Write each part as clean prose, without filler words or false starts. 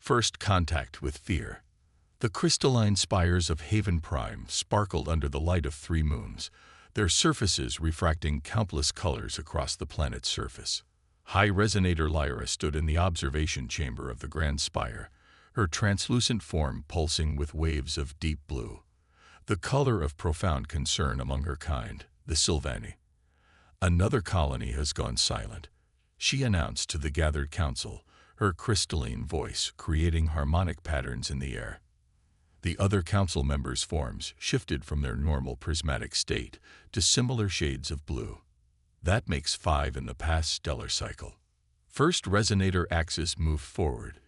First contact with fear. The crystalline spires of Haven Prime sparkled under the light of 3 moons, their surfaces refracting countless colors across the planet's surface. High Resonator Lyra stood in the observation chamber of the Grand Spire, her translucent form pulsing with waves of deep blue, the color of profound concern among her kind, the Sylvani. Another colony has gone silent, she announced to the gathered council, her crystalline voice creating harmonic patterns in the air. The other council members' forms shifted from their normal prismatic state to similar shades of blue. That makes 5 in the past stellar cycle. First Resonator Axis moved forward,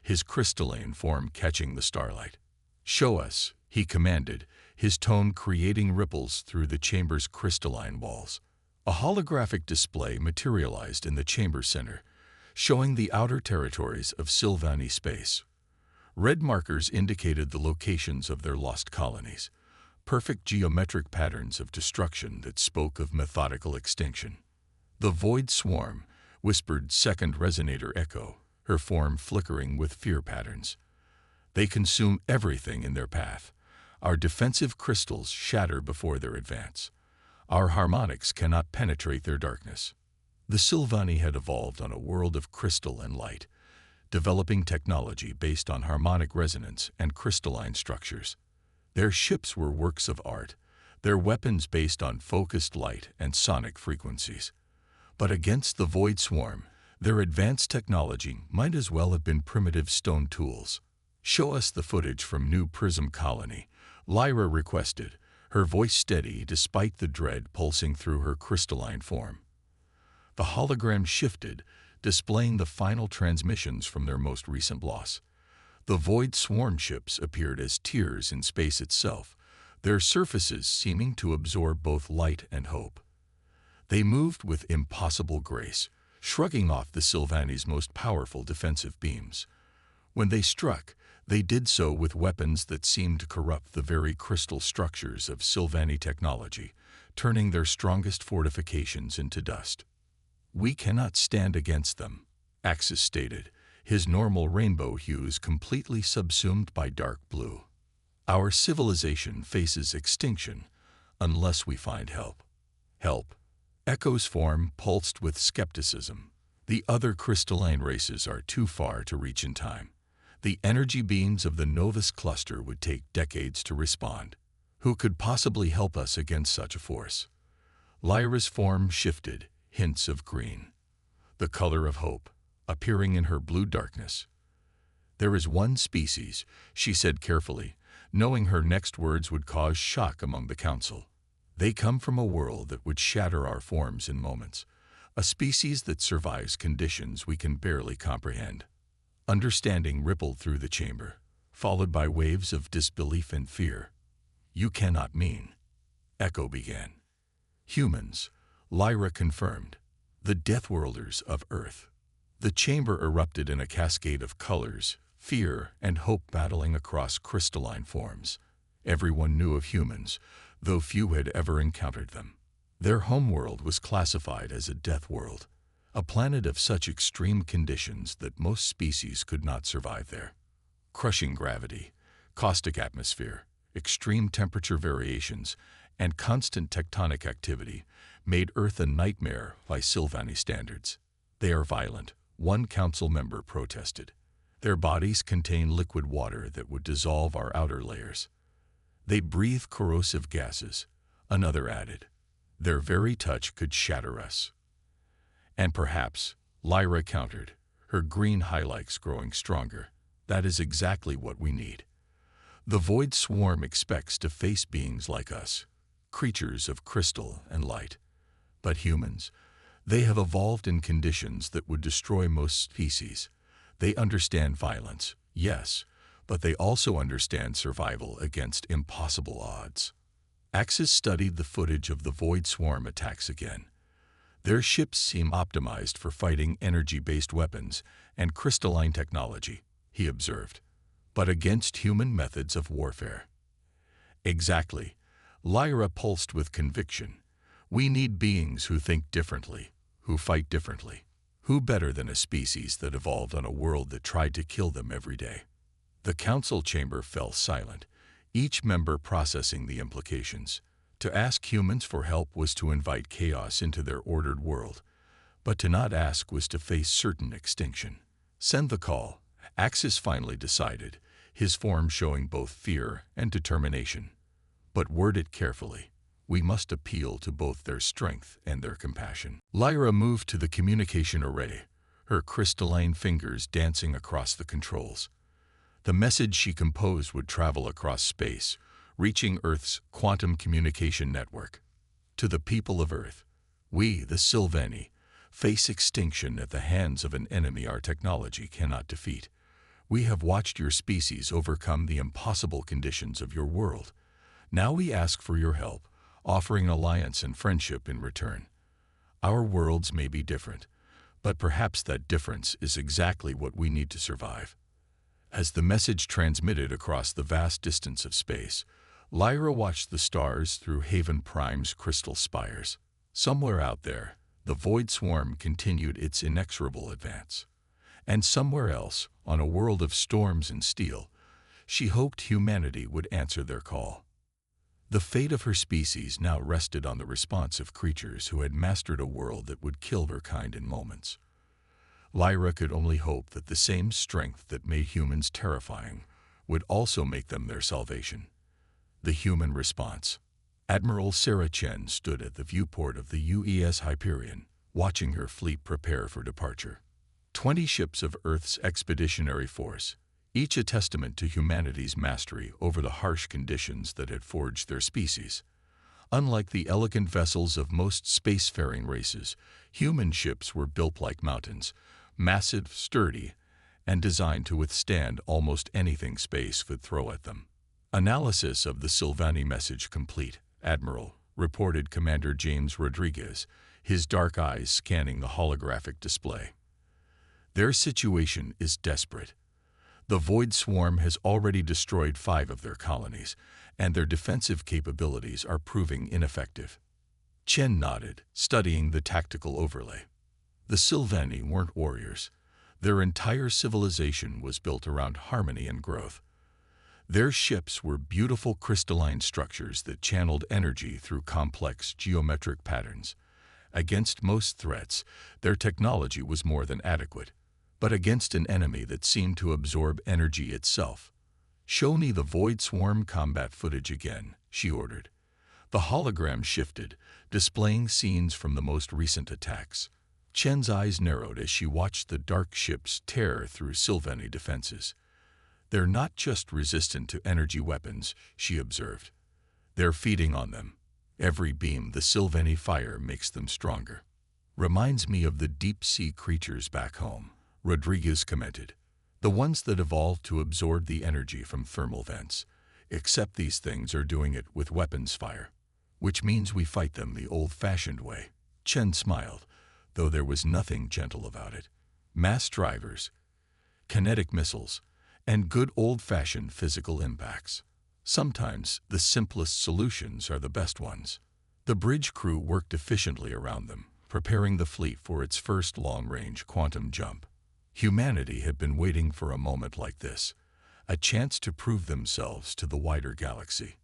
his crystalline form catching the starlight. "Show us," he commanded, his tone creating ripples through the chamber's crystalline walls. A holographic display materialized in the chamber center, showing the outer territories of Sylvani space. Red markers indicated the locations of their lost colonies, perfect geometric patterns of destruction that spoke of methodical extinction. "The Void Swarm," whispered Second Resonator Echo, her form flickering with fear patterns. "They consume everything in their path. Our defensive crystals shatter before their advance. Our harmonics cannot penetrate their darkness." The Sylvani had evolved on a world of crystal and light, developing technology based on harmonic resonance and crystalline structures. Their ships were works of art, their weapons based on focused light and sonic frequencies. But against the Void Swarm, their advanced technology might as well have been primitive stone tools. "Show us the footage from New Prism Colony," Lyra requested, her voice steady despite the dread pulsing through her crystalline form. The hologram shifted, displaying the final transmissions from their most recent loss. The Void Swarm ships appeared as tears in space itself, their surfaces seeming to absorb both light and hope. They moved with impossible grace, shrugging off the Sylvani's most powerful defensive beams. When they struck, they did so with weapons that seemed to corrupt the very crystal structures of Sylvani technology, turning their strongest fortifications into dust. "We cannot stand against them," Axis stated, his normal rainbow hues completely subsumed by dark blue. "Our civilization faces extinction unless we find help." "Help?" Echo's form pulsed with skepticism. "The other crystalline races are too far to reach in time. The energy beams of the Novus cluster would take decades to respond. Who could possibly help us against such a force?" Lyra's form shifted, hints of green, the color of hope, appearing in her blue darkness. "There is one species," she said carefully, knowing her next words would cause shock among the council. "They come from a world that would shatter our forms in moments, a species that survives conditions we can barely comprehend." Understanding rippled through the chamber, followed by waves of disbelief and fear. "You cannot mean," Echo began. "Humans," Lyra confirmed. "The Deathworlders of Earth." The chamber erupted in a cascade of colors, fear and hope battling across crystalline forms. Everyone knew of humans, though few had ever encountered them. Their homeworld was classified as a death world, a planet of such extreme conditions that most species could not survive there. Crushing gravity, caustic atmosphere, extreme temperature variations, and constant tectonic activity made Earth a nightmare by Sylvani standards. "They are violent," one council member protested. "Their bodies contain liquid water that would dissolve our outer layers. They breathe corrosive gases," another added. "Their very touch could shatter us." "And perhaps," Lyra countered, her green highlights growing stronger, "that is exactly what we need. The Void Swarm expects to face beings like us, creatures of crystal and light. But humans, they have evolved in conditions that would destroy most species. They understand violence, yes, but they also understand survival against impossible odds." Axis studied the footage of the Void Swarm attacks again. Their ships seem optimized for fighting energy-based weapons and crystalline technology, he observed, but against human methods of warfare. "Exactly," Lyra pulsed with conviction. "We need beings who think differently, who fight differently." Who better than a species that evolved on a world that tried to kill them every day? The council chamber fell silent, each member processing the implications. To ask humans for help was to invite chaos into their ordered world, but to not ask was to face certain extinction. Send the call, Axis finally decided, his form showing both fear and determination. But word it carefully. We must appeal to both their strength and their compassion. Lyra moved to the communication array, her crystalline fingers dancing across the controls. The message she composed would travel across space, reaching Earth's quantum communication network. To the people of Earth, we, the Sylvani, face extinction at the hands of an enemy our technology cannot defeat. We have watched your species overcome the impossible conditions of your world. Now we ask for your help, offering alliance and friendship in return. Our worlds may be different, but perhaps that difference is exactly what we need to survive. As the message transmitted across the vast distance of space, Lyra watched the stars through Haven Prime's crystal spires. Somewhere out there, the Void Swarm continued its inexorable advance. And somewhere else, on a world of storms and steel, she hoped humanity would answer their call. The fate of her species now rested on the response of creatures who had mastered a world that would kill their kind in moments. Lyra could only hope that the same strength that made humans terrifying would also make them their salvation. The human response. Admiral Sarah Chen stood at the viewport of the UES Hyperion, watching her fleet prepare for departure. 20 ships of Earth's expeditionary force, each a testament to humanity's mastery over the harsh conditions that had forged their species. Unlike the elegant vessels of most spacefaring races, human ships were built like mountains, massive, sturdy, and designed to withstand almost anything space could throw at them. Analysis of the Sylvani message complete, Admiral, reported Commander James Rodriguez, his dark eyes scanning the holographic display. Their situation is desperate. The Void Swarm has already destroyed 5 of their colonies, and their defensive capabilities are proving ineffective. Chen nodded, studying the tactical overlay. The Sylvani weren't warriors. Their entire civilization was built around harmony and growth. Their ships were beautiful crystalline structures that channeled energy through complex geometric patterns. Against most threats, their technology was more than adequate. But against an enemy that seemed to absorb energy itself. "Show me the Void Swarm combat footage again," she ordered. The hologram shifted, displaying scenes from the most recent attacks. Chen's eyes narrowed as she watched the dark ships tear through Sylvani defenses. "They're not just resistant to energy weapons," she observed. "They're feeding on them. Every beam the Sylvani fire makes them stronger. Reminds me of the deep-sea creatures back home," Rodriguez commented. "The ones that evolved to absorb the energy from thermal vents. Except these things are doing it with weapons fire. Which means we fight them the old-fashioned way." Chen smiled, though there was nothing gentle about it. "Mass drivers, kinetic missiles, and good old-fashioned physical impacts. Sometimes the simplest solutions are the best ones." The bridge crew worked efficiently around them, preparing the fleet for its first long-range quantum jump. Humanity had been waiting for a moment like this, a chance to prove themselves to the wider galaxy.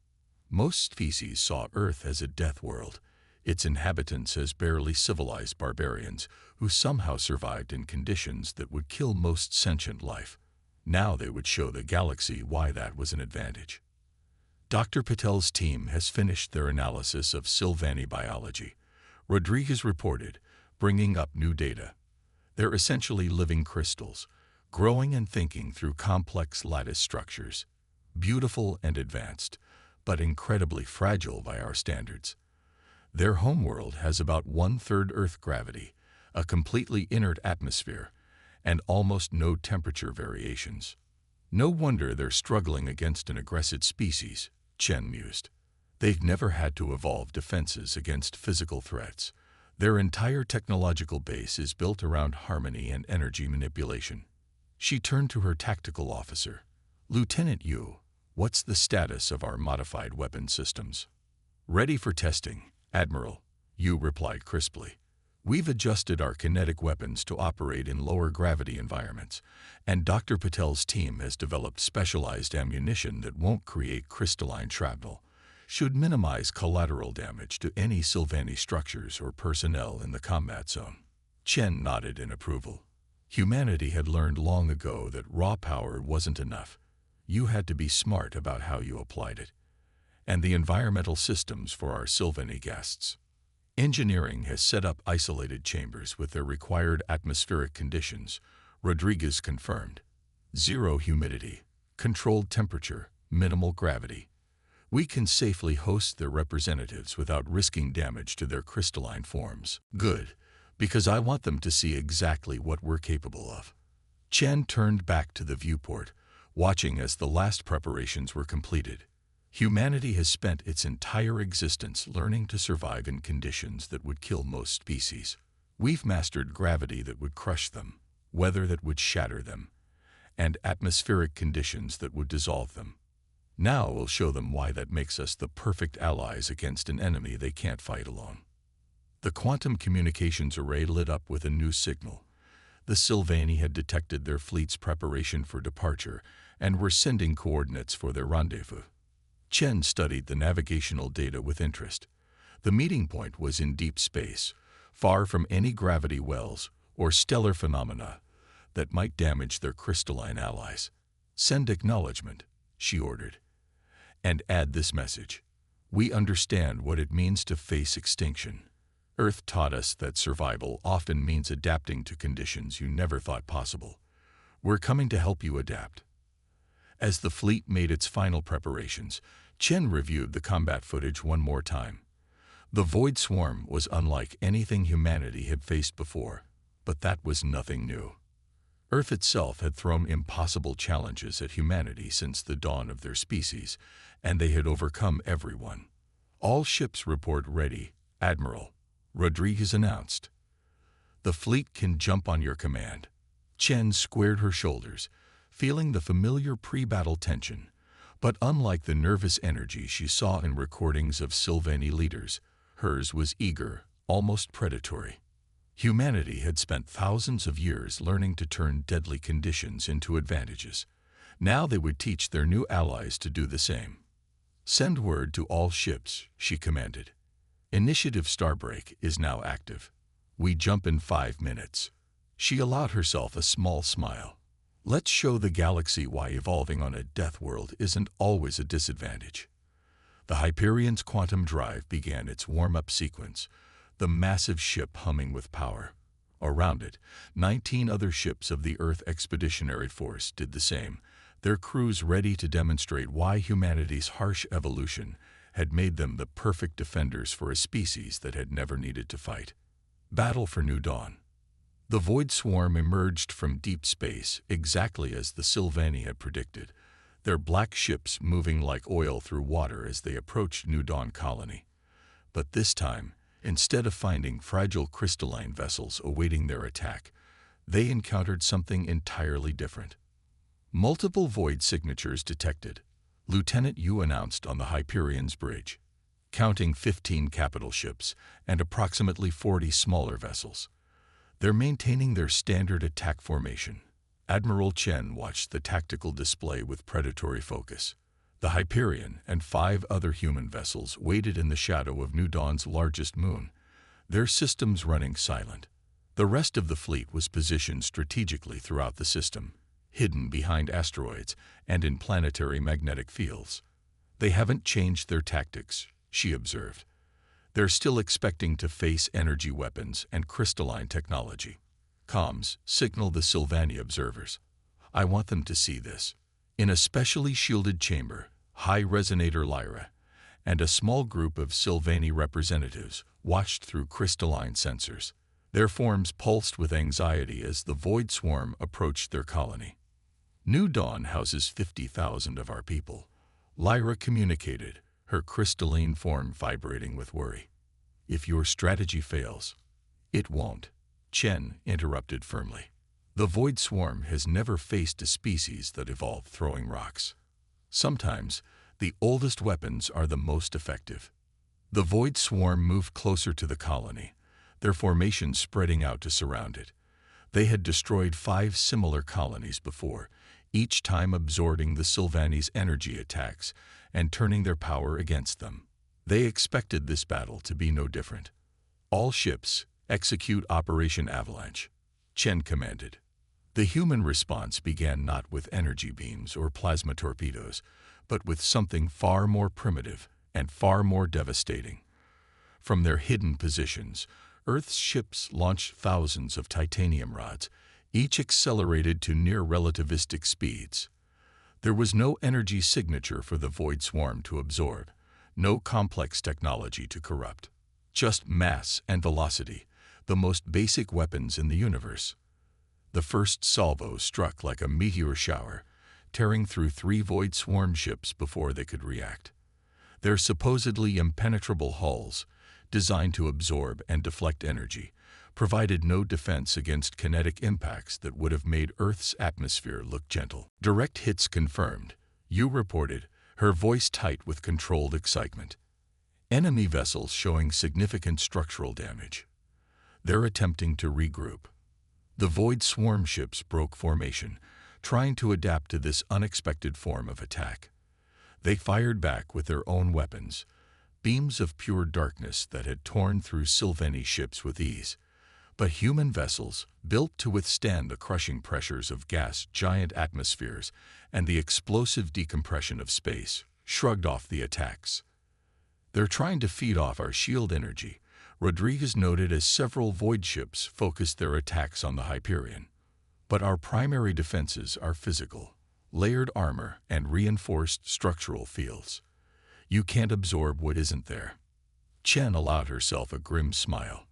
Most species saw Earth as a death world, its inhabitants as barely civilized barbarians who somehow survived in conditions that would kill most sentient life. Now they would show the galaxy why that was an advantage. Dr. Patel's team has finished their analysis of Sylvani biology, Rodriguez reported, bringing up new data. They're essentially living crystals, growing and thinking through complex lattice structures. Beautiful and advanced, but incredibly fragile by our standards. Their homeworld has about 1/3 Earth gravity, a completely inert atmosphere, and almost no temperature variations. No wonder they're struggling against an aggressive species, Chen mused. They've never had to evolve defenses against physical threats. Their entire technological base is built around harmony and energy manipulation. She turned to her tactical officer. "Lieutenant Yu, what's the status of our modified weapon systems?" "Ready for testing, Admiral," Yu replied crisply. We've adjusted our kinetic weapons to operate in lower gravity environments, and Dr. Patel's team has developed specialized ammunition that won't create crystalline shrapnel, should minimize collateral damage to any Sylvani structures or personnel in the combat zone. Chen nodded in approval. Humanity had learned long ago that raw power wasn't enough. You had to be smart about how you applied it. And the environmental systems for our Sylvani guests. Engineering has set up isolated chambers with their required atmospheric conditions, Rodriguez confirmed. Zero humidity, controlled temperature, minimal gravity. We can safely host their representatives without risking damage to their crystalline forms. Good, because I want them to see exactly what we're capable of. Chen turned back to the viewport, watching as the last preparations were completed. Humanity has spent its entire existence learning to survive in conditions that would kill most species. We've mastered gravity that would crush them, weather that would shatter them, and atmospheric conditions that would dissolve them. Now we'll show them why that makes us the perfect allies against an enemy they can't fight alone. The quantum communications array lit up with a new signal. The Sylvani had detected their fleet's preparation for departure and were sending coordinates for their rendezvous. Chen studied the navigational data with interest. The meeting point was in deep space, far from any gravity wells or stellar phenomena that might damage their crystalline allies. Send acknowledgement, she ordered. And add this message. We understand what it means to face extinction. Earth taught us that survival often means adapting to conditions you never thought possible. We're coming to help you adapt. As the fleet made its final preparations, Chen reviewed the combat footage one more time. The Void Swarm was unlike anything humanity had faced before, but that was nothing new. Earth itself had thrown impossible challenges at humanity since the dawn of their species, and they had overcome everyone. All ships report ready, Admiral, Rodriguez announced. The fleet can jump on your command. Chen squared her shoulders, feeling the familiar pre-battle tension, but unlike the nervous energy she saw in recordings of Sylvani leaders, hers was eager, almost predatory. Humanity had spent thousands of years learning to turn deadly conditions into advantages. Now they would teach their new allies to do the same. Send word to all ships, she commanded. Initiative Starbreak is now active. We jump in 5 minutes. She allowed herself a small smile. Let's show the galaxy why evolving on a death world isn't always a disadvantage. The Hyperion's quantum drive began its warm-up sequence, the massive ship humming with power. Around it, 19 other ships of the Earth Expeditionary Force did the same, their crews ready to demonstrate why humanity's harsh evolution had made them the perfect defenders for a species that had never needed to fight. Battle for New Dawn. The Void Swarm emerged from deep space exactly as the Sylvani had predicted, their black ships moving like oil through water as they approached New Dawn Colony. But this time, instead of finding fragile crystalline vessels awaiting their attack, they encountered something entirely different. Multiple void signatures detected, Lieutenant Yu announced on the Hyperion's bridge, counting 15 capital ships and approximately 40 smaller vessels. They're maintaining their standard attack formation. Admiral Chen watched the tactical display with predatory focus. The Hyperion and 5 other human vessels waited in the shadow of New Dawn's largest moon, their systems running silent. The rest of the fleet was positioned strategically throughout the system, hidden behind asteroids and in planetary magnetic fields. They haven't changed their tactics, she observed. They're still expecting to face energy weapons and crystalline technology. Comms, signal the Sylvani observers. I want them to see this. In a specially shielded chamber, High Resonator Lyra and a small group of Sylvani representatives watched through crystalline sensors. Their forms pulsed with anxiety as the Void Swarm approached their colony. New Dawn houses 50,000 of our people, Lyra communicated, her crystalline form vibrating with worry. If your strategy fails, it won't, Chen interrupted firmly. The Void Swarm has never faced a species that evolved throwing rocks. Sometimes, the oldest weapons are the most effective. The Void Swarm moved closer to the colony, their formation spreading out to surround it. They had destroyed 5 similar colonies before, each time absorbing the Sylvanis' energy attacks and turning their power against them. They expected this battle to be no different. "All ships, execute Operation Avalanche," Chen commanded. The human response began not with energy beams or plasma torpedoes, but with something far more primitive and far more devastating. From their hidden positions, Earth's ships launched thousands of titanium rods, each accelerated to near-relativistic speeds. There was no energy signature for the void swarm to absorb, no complex technology to corrupt. Just mass and velocity, the most basic weapons in the universe. The first salvo struck like a meteor shower, tearing through 3 void swarm ships before they could react. Their supposedly impenetrable hulls, designed to absorb and deflect energy, provided no defense against kinetic impacts that would have made Earth's atmosphere look gentle. "Direct hits confirmed," Yu reported, her voice tight with controlled excitement. "Enemy vessels showing significant structural damage. They're attempting to regroup." The void swarm ships broke formation, trying to adapt to this unexpected form of attack. They fired back with their own weapons, beams of pure darkness that had torn through Sylvani ships with ease. But human vessels, built to withstand the crushing pressures of gas giant atmospheres and the explosive decompression of space, shrugged off the attacks. "They're trying to feed off our shield energy," Rodriguez noted as several void ships focused their attacks on the Hyperion. "But our primary defenses are physical, layered armor and reinforced structural fields. You can't absorb what isn't there." Chen allowed herself a grim smile.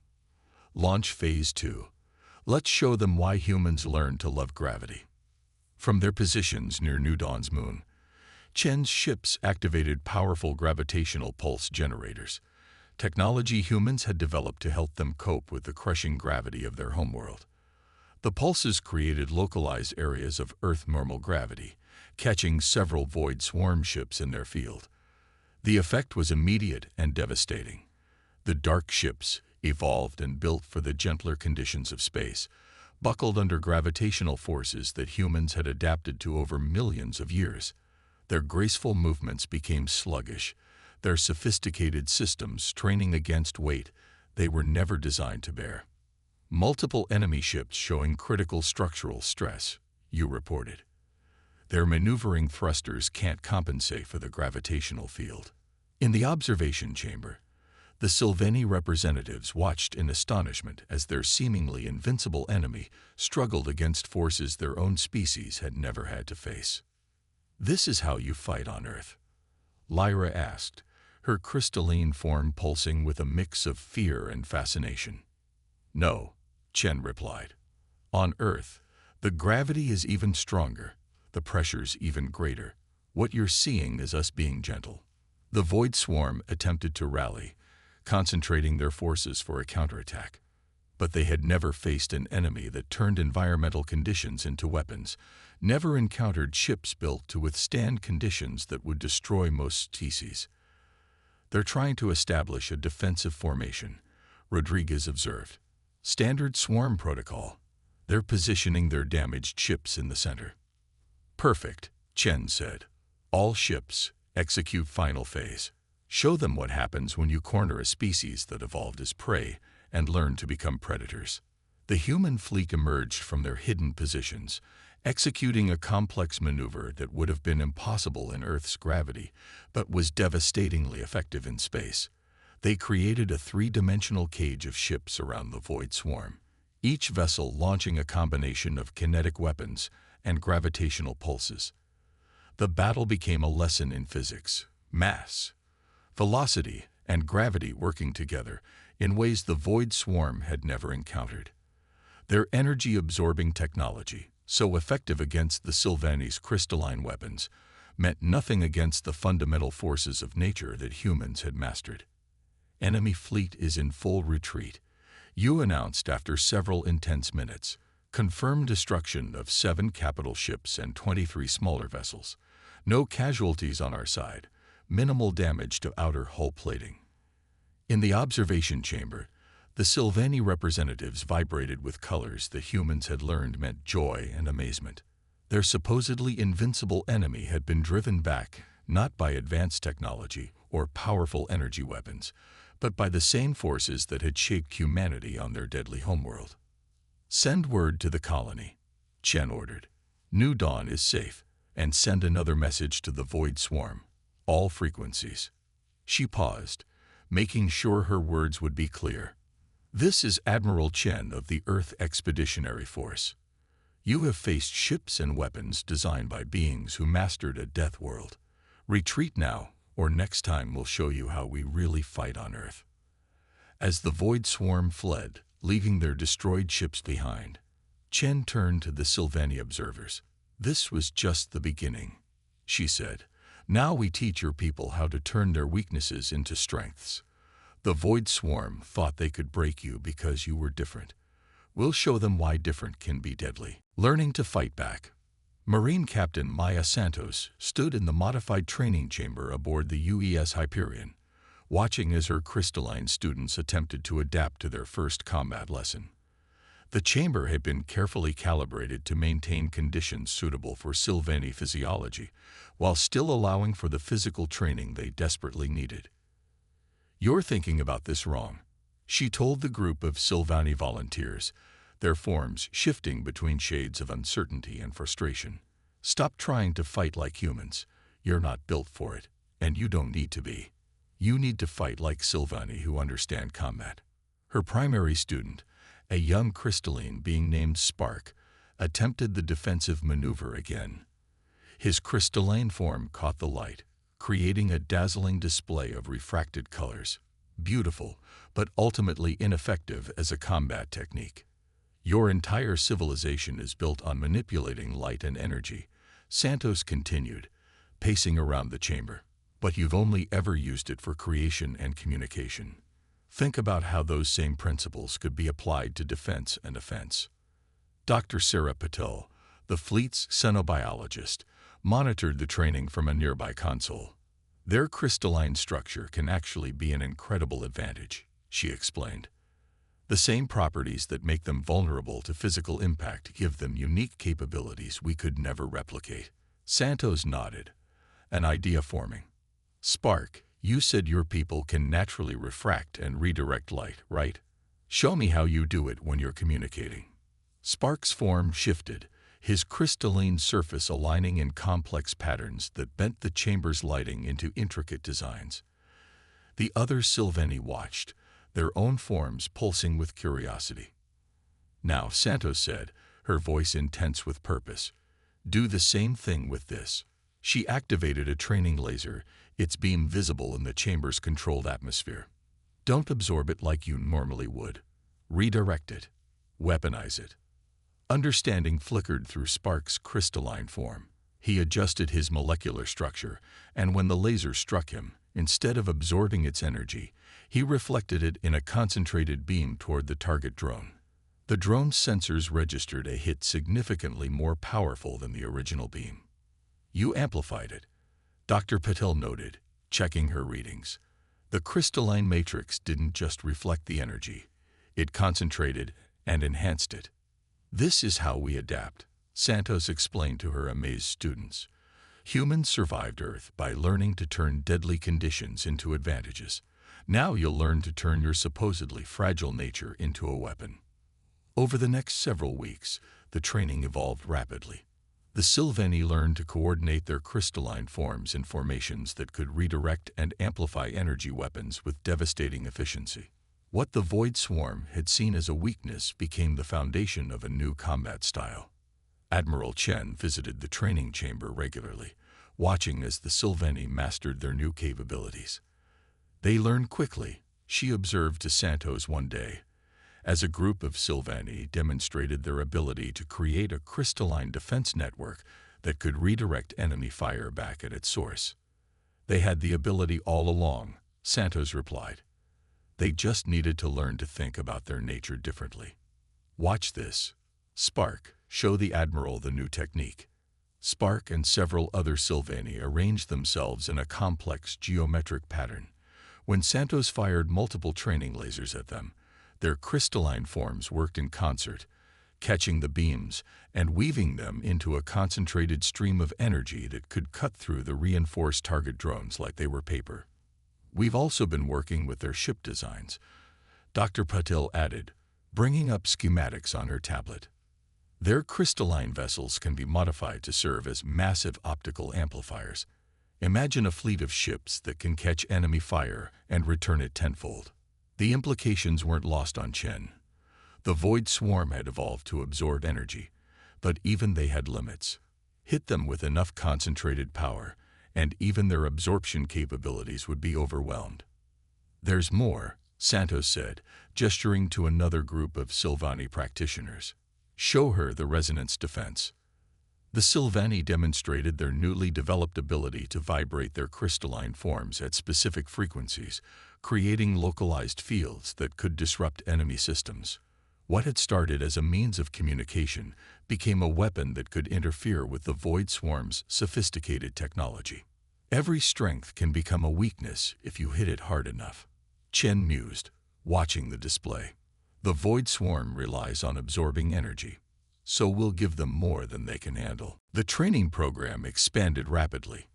"Launch Phase 2. Let's show them why humans learn to love gravity." From their positions near New Dawn's moon, Chen's ships activated powerful gravitational pulse generators, technology humans had developed to help them cope with the crushing gravity of their homeworld. The pulses created localized areas of Earth normal gravity, catching several void swarm ships in their field. The effect was immediate and devastating. The dark ships, evolved and built for the gentler conditions of space, buckled under gravitational forces that humans had adapted to over millions of years. Their graceful movements became sluggish, their sophisticated systems training against weight they were never designed to bear. "Multiple enemy ships showing critical structural stress," Yu reported. "Their maneuvering thrusters can't compensate for the gravitational field." In the observation chamber, the Sylvani representatives watched in astonishment as their seemingly invincible enemy struggled against forces their own species had never had to face. "This is how you fight on Earth?" Lyra asked, her crystalline form pulsing with a mix of fear and fascination. "No," Chen replied. "On Earth, the gravity is even stronger, the pressures even greater. What you're seeing is us being gentle." The void swarm attempted to rally, concentrating their forces for a counterattack. But they had never faced an enemy that turned environmental conditions into weapons, never encountered ships built to withstand conditions that would destroy most species. "They're trying to establish a defensive formation," Rodriguez observed. "Standard swarm protocol. They're positioning their damaged ships in the center." "Perfect," Chen said. "All ships, execute final phase. Show them what happens when you corner a species that evolved as prey and learned to become predators." The human fleet emerged from their hidden positions, executing a complex maneuver that would have been impossible in Earth's gravity, but was devastatingly effective in space. They created a 3-dimensional cage of ships around the void swarm, each vessel launching a combination of kinetic weapons and gravitational pulses. The battle became a lesson in physics, mass, velocity, and gravity working together in ways the void swarm had never encountered. Their energy-absorbing technology, so effective against the Sylvani's crystalline weapons, meant nothing against the fundamental forces of nature that humans had mastered. "Enemy fleet is in full retreat," Yu announced after several intense minutes. "Confirmed destruction of 7 capital ships and 23 smaller vessels. No casualties on our side, minimal damage to outer hull plating." In the observation chamber, The Sylvani representatives vibrated with colors the humans had learned meant joy and amazement. Their supposedly invincible enemy had been driven back, not by advanced technology or powerful energy weapons, but by the same forces that had shaped humanity on their deadly homeworld. "Send word to the colony," Chen ordered. "New Dawn is safe, and send another message to the Void Swarm. All frequencies." She paused, making sure her words would be clear. "This is Admiral Chen of the Earth Expeditionary Force. You have faced ships and weapons designed by beings who mastered a death world. Retreat now, or next time we'll show you how we really fight on Earth." As the Void Swarm fled, leaving their destroyed ships behind, Chen turned to the Sylvani observers. "This was just the beginning," she said. "Now we teach your people how to turn their weaknesses into strengths. The Void Swarm thought they could break you because you were different. We'll show them why different can be deadly." Learning to fight back. Marine Captain Maya Santos stood in the modified training chamber aboard the UES Hyperion, watching as her crystalline students attempted to adapt to their first combat lesson. The chamber had been carefully calibrated to maintain conditions suitable for Sylvani physiology, while still allowing for the physical training they desperately needed. "You're thinking about this wrong," she told the group of Sylvani volunteers, their forms shifting between shades of uncertainty and frustration. "Stop trying to fight like humans. You're not built for it, and you don't need to be. You need to fight like Sylvani who understand combat." Her primary student, a young crystalline being named Spark, attempted the defensive maneuver again. His crystalline form caught the light, creating a dazzling display of refracted colors. Beautiful, but ultimately ineffective as a combat technique. "Your entire civilization is built on manipulating light and energy," Santos continued, pacing around the chamber. "But you've only ever used it for creation and communication. Think about how those same principles could be applied to defense and offense." Dr. Sarah Patel, the fleet's xenobiologist, monitored the training from a nearby console. "Their crystalline structure can actually be an incredible advantage," she explained. "The same properties that make them vulnerable to physical impact give them unique capabilities we could never replicate." Santos nodded, an idea forming. "Spark, you said your people can naturally refract and redirect light, right? Show me how you do it when you're communicating." Spark's form shifted, his crystalline surface aligning in complex patterns that bent the chamber's lighting into intricate designs. The other Sylvani watched, their own forms pulsing with curiosity. "Now," Santos said, her voice intense with purpose, "do the same thing with this." She activated a training laser, its beam visible in the chamber's controlled atmosphere. "Don't absorb it like you normally would. Redirect it. Weaponize it." Understanding flickered through Spark's crystalline form. He adjusted his molecular structure, and when the laser struck him, instead of absorbing its energy, he reflected it in a concentrated beam toward the target drone. The drone's sensors registered a hit significantly more powerful than the original beam. "You amplified it," Dr. Patel noted, checking her readings. "The crystalline matrix didn't just reflect the energy, it concentrated and enhanced it." "This is how we adapt," Santos explained to her amazed students. "Humans survived Earth by learning to turn deadly conditions into advantages. Now you'll learn to turn your supposedly fragile nature into a weapon." Over the next several weeks, the training evolved rapidly. The Sylvani learned to coordinate their crystalline forms in formations that could redirect and amplify energy weapons with devastating efficiency. What the Void Swarm had seen as a weakness became the foundation of a new combat style. Admiral Chen visited the training chamber regularly, watching as the Sylvani mastered their new capabilities. "They learn quickly," she observed to Santos one day, as a group of Sylvani demonstrated their ability to create a crystalline defense network that could redirect enemy fire back at its source. "They had the ability all along," Santos replied. "They just needed to learn to think about their nature differently." "Watch this. Spark, show the Admiral the new technique." Spark and several other Sylvani arranged themselves in a complex geometric pattern. When Santos fired multiple training lasers at them, Their crystalline forms worked in concert, catching the beams and weaving them into a concentrated stream of energy that could cut through the reinforced target drones like they were paper. "We've also been working with their ship designs," Dr. Patil added, bringing up schematics on her tablet. "Their crystalline vessels can be modified to serve as massive optical amplifiers. Imagine a fleet of ships that can catch enemy fire and return it tenfold." The implications weren't lost on Chen. The Void Swarm had evolved to absorb energy, but even they had limits. Hit them with enough concentrated power, and even their absorption capabilities would be overwhelmed. "There's more," Santos said, gesturing to another group of Sylvani practitioners. "Show her the resonance defense." The Sylvani demonstrated their newly developed ability to vibrate their crystalline forms at specific frequencies, creating localized fields that could disrupt enemy systems. What had started as a means of communication became a weapon that could interfere with the Void Swarm's sophisticated technology. "Every strength can become a weakness if you hit it hard enough," Chen mused, watching the display. "The Void Swarm relies on absorbing energy, so we'll give them more than they can handle." The training program expanded rapidly.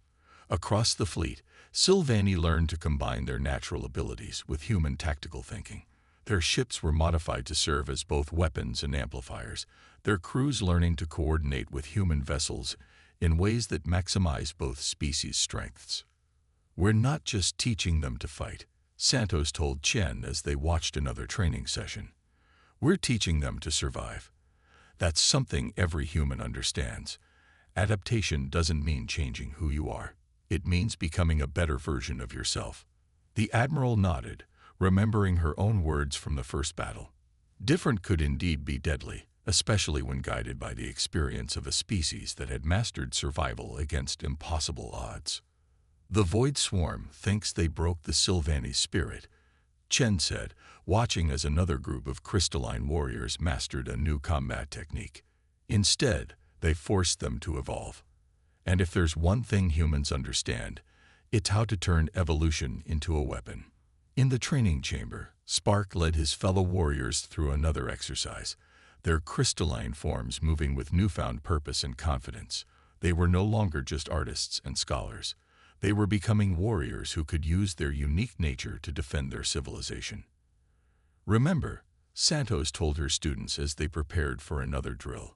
Across the fleet, Sylvani learned to combine their natural abilities with human tactical thinking. Their ships were modified to serve as both weapons and amplifiers, their crews learning to coordinate with human vessels in ways that maximize both species' strengths. "We're not just teaching them to fight," Santos told Chen as they watched another training session. "We're teaching them to survive. That's something every human understands. Adaptation doesn't mean changing who you are. It means becoming a better version of yourself." The Admiral nodded, remembering her own words from the first battle. Different could indeed be deadly, especially when guided by the experience of a species that had mastered survival against impossible odds. "The Void Swarm thinks they broke the Sylvani spirit," Chen said, watching as another group of crystalline warriors mastered a new combat technique. "Instead, they forced them to evolve. And if there's one thing humans understand, it's how to turn evolution into a weapon." In the training chamber, Spark led his fellow warriors through another exercise, their crystalline forms moving with newfound purpose and confidence. They were no longer just artists and scholars. They were becoming warriors who could use their unique nature to defend their civilization. "Remember," Santos told her students as they prepared for another drill,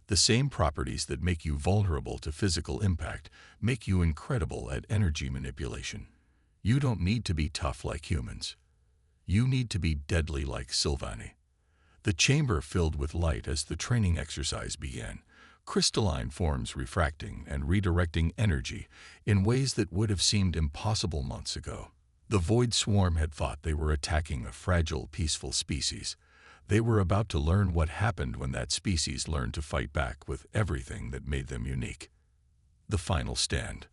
"the same properties that make you vulnerable to physical impact make you incredible at energy manipulation. You don't need to be tough like humans. You need to be deadly like Sylvani." The chamber filled with light as the training exercise began, crystalline forms refracting and redirecting energy in ways that would have seemed impossible months ago. The Void Swarm had thought they were attacking a fragile, peaceful species. They were about to learn what happened when that species learned to fight back with everything that made them unique. The final stand.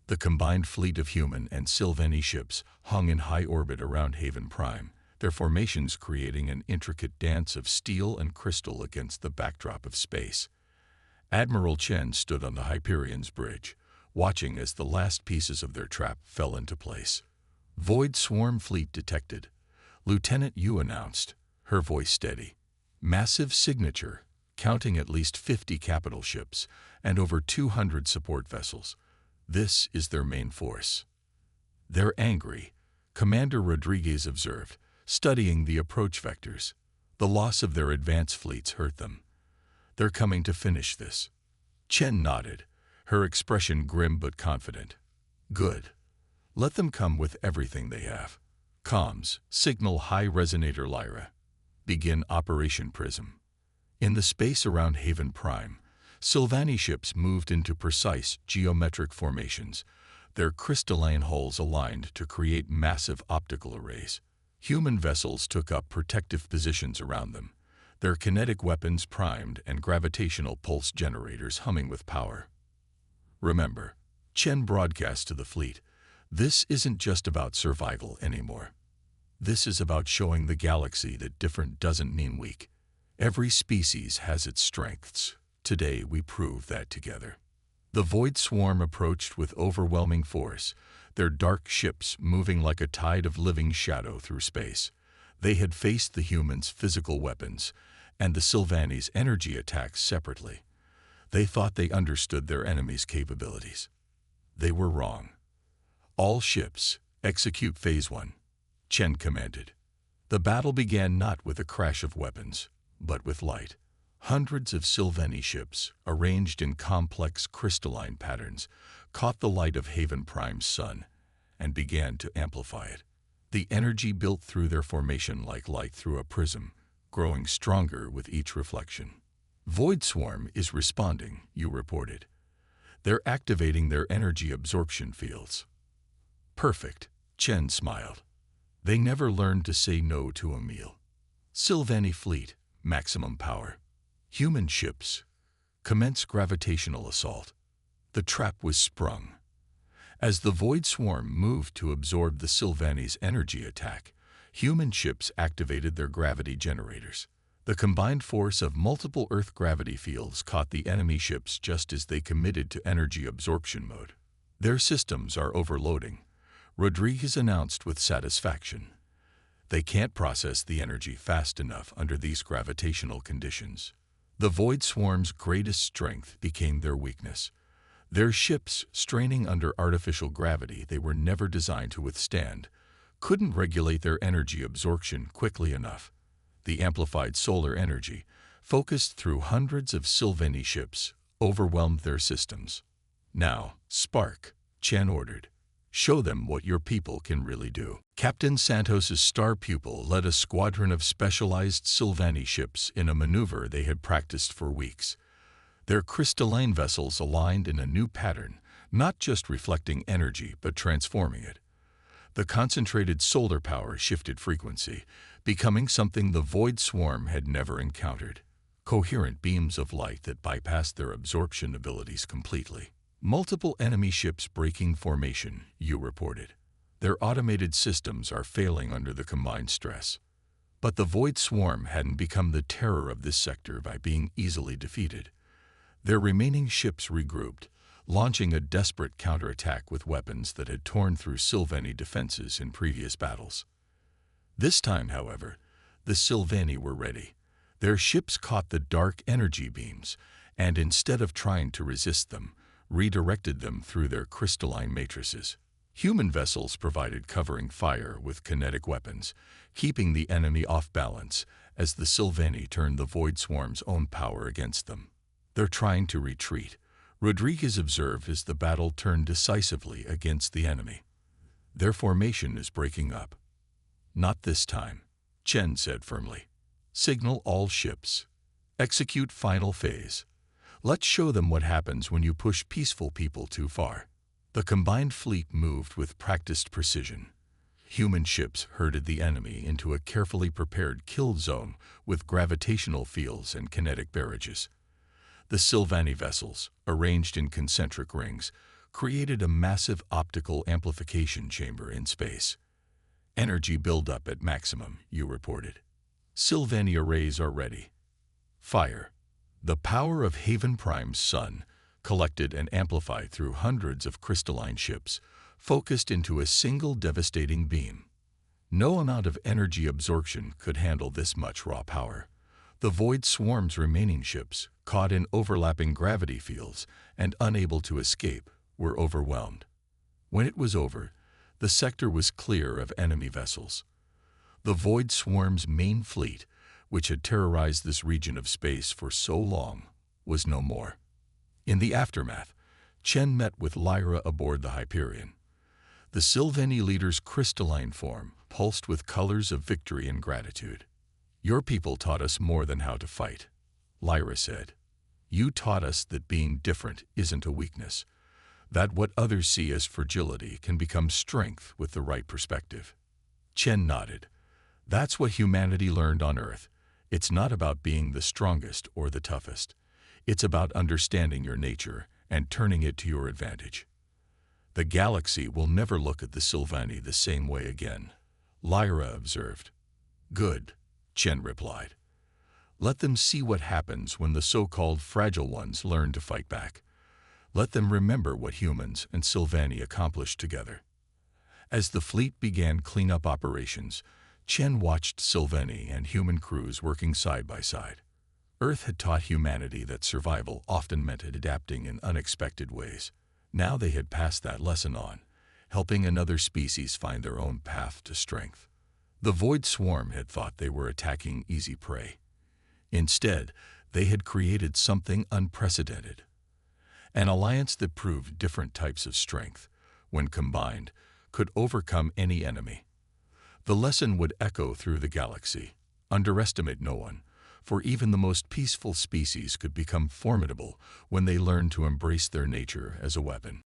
The combined fleet of human and Sylvani ships hung in high orbit around Haven Prime, their formations creating an intricate dance of steel and crystal against the backdrop of space. Admiral Chen stood on the Hyperion's bridge, watching as the last pieces of their trap fell into place. "Void Swarm fleet detected," Lieutenant Yu announced, her voice steady. "Massive signature, counting at least 50 capital ships and over 200 support vessels. This is their main force." "They're angry," Commander Rodriguez observed, studying the approach vectors. "The loss of their advance fleets hurt them. They're coming to finish this." Chen nodded, her expression grim but confident. "Good. Let them come with everything they have. Comms, signal high resonator Lyra. Begin Operation Prism." In the space around Haven Prime, Sylvani ships moved into precise geometric formations, their crystalline hulls aligned to create massive optical arrays. Human vessels took up protective positions around them, their kinetic weapons primed and gravitational pulse generators humming with power. "Remember," Chen broadcast to the fleet, "this isn't just about survival anymore. This is about showing the galaxy that different doesn't mean weak. Every species has its strengths. Today we prove that together." The Void Swarm approached with overwhelming force, their dark ships moving like a tide of living shadow through space. They had faced the humans' physical weapons and the Sylvanni's energy attacks separately. They thought they understood their enemy's capabilities. They were wrong. All ships, execute Phase 1, Chen commanded. The battle began not with a crash of weapons, but with light. Hundreds of Sylvanni ships, arranged in complex crystalline patterns, caught the light of Haven Prime's sun and began to amplify it. The energy built through their formation like light through a prism, growing stronger with each reflection. Void Swarm is responding, you reported. They're activating their energy absorption fields. Perfect, Chen smiled. They never learned to say no to a meal. Sylvanni fleet, maximum power. Human ships, commence gravitational assault. The trap was sprung. As the Void Swarm moved to absorb the Sylvanni's energy attack, human ships activated their gravity generators. The combined force of multiple Earth gravity fields caught the enemy ships just as they committed to energy absorption mode. Their systems are overloading, Rodriguez announced with satisfaction. They can't process the energy fast enough under these gravitational conditions. The Void Swarm's greatest strength became their weakness. Their ships, straining under artificial gravity they were never designed to withstand, couldn't regulate their energy absorption quickly enough. The amplified solar energy, focused through hundreds of Sylvanni ships, overwhelmed their systems. Now, spark, Chen ordered. Show them what your people can really do. Captain Santos's star pupil led a squadron of specialized Sylvanni ships in a maneuver they had practiced for weeks. Their crystalline vessels aligned in a new pattern, not just reflecting energy but transforming it. The concentrated solar power shifted frequency, becoming something the Void Swarm had never encountered. Coherent beams of light that bypassed their absorption abilities completely. Multiple enemy ships breaking formation, you reported. Their automated systems are failing under the combined stress. But the Void Swarm hadn't become the terror of this sector by being easily defeated. Their remaining ships regrouped, launching a desperate counterattack with weapons that had torn through Sylvanni defenses in previous battles. This time, however, the Sylvanni were ready. Their ships caught the dark energy beams, and instead of trying to resist them, redirected them through their crystalline matrices. Human vessels provided covering fire with kinetic weapons, keeping the enemy off balance as the Sylvanni turned the Void Swarm's own power against them. They're trying to retreat, Rodriguez observed as the battle turned decisively against the enemy. Their formation is breaking up. Not this time, Chen said firmly. Signal all ships. Execute final phase. Let's show them what happens when you push peaceful people too far. The combined fleet moved with practiced precision. Human ships herded the enemy into a carefully prepared kill zone with gravitational fields and kinetic barrages. The Sylvanni vessels, arranged in concentric rings, created a massive optical amplification chamber in space. Energy buildup at maximum, you reported. Sylvanni arrays are ready. Fire. The power of Haven Prime's sun, collected and amplified through hundreds of crystalline ships, focused into a single devastating beam. No amount of energy absorption could handle this much raw power. The Void Swarm's remaining ships, caught in overlapping gravity fields and unable to escape, were overwhelmed. When it was over, the sector was clear of enemy vessels. The Void Swarm's main fleet, which had terrorized this region of space for so long, was no more. In the aftermath, Chen met with Lyra aboard the Hyperion. The Sylvanni leader's crystalline form pulsed with colors of victory and gratitude. Your people taught us more than how to fight, Lyra said. You taught us that being different isn't a weakness, that what others see as fragility can become strength with the right perspective. Chen nodded. That's what humanity learned on Earth. It's not about being the strongest or the toughest. It's about understanding your nature and turning it to your advantage. The galaxy will never look at the Sylvanni the same way again, Lyra observed. Good, Chen replied. Let them see what happens when the so-called fragile ones learn to fight back. Let them remember what humans and Sylvanni accomplished together. As the fleet began cleanup operations, Chen watched Sylveni and human crews working side by side. Earth had taught humanity that survival often meant adapting in unexpected ways. Now they had passed that lesson on, helping another species find their own path to strength. The Void Swarm had thought they were attacking easy prey. Instead, they had created something unprecedented. An alliance that proved different types of strength, when combined, could overcome any enemy. The lesson would echo through the galaxy. Underestimate no one, for even the most peaceful species could become formidable when they learned to embrace their nature as a weapon.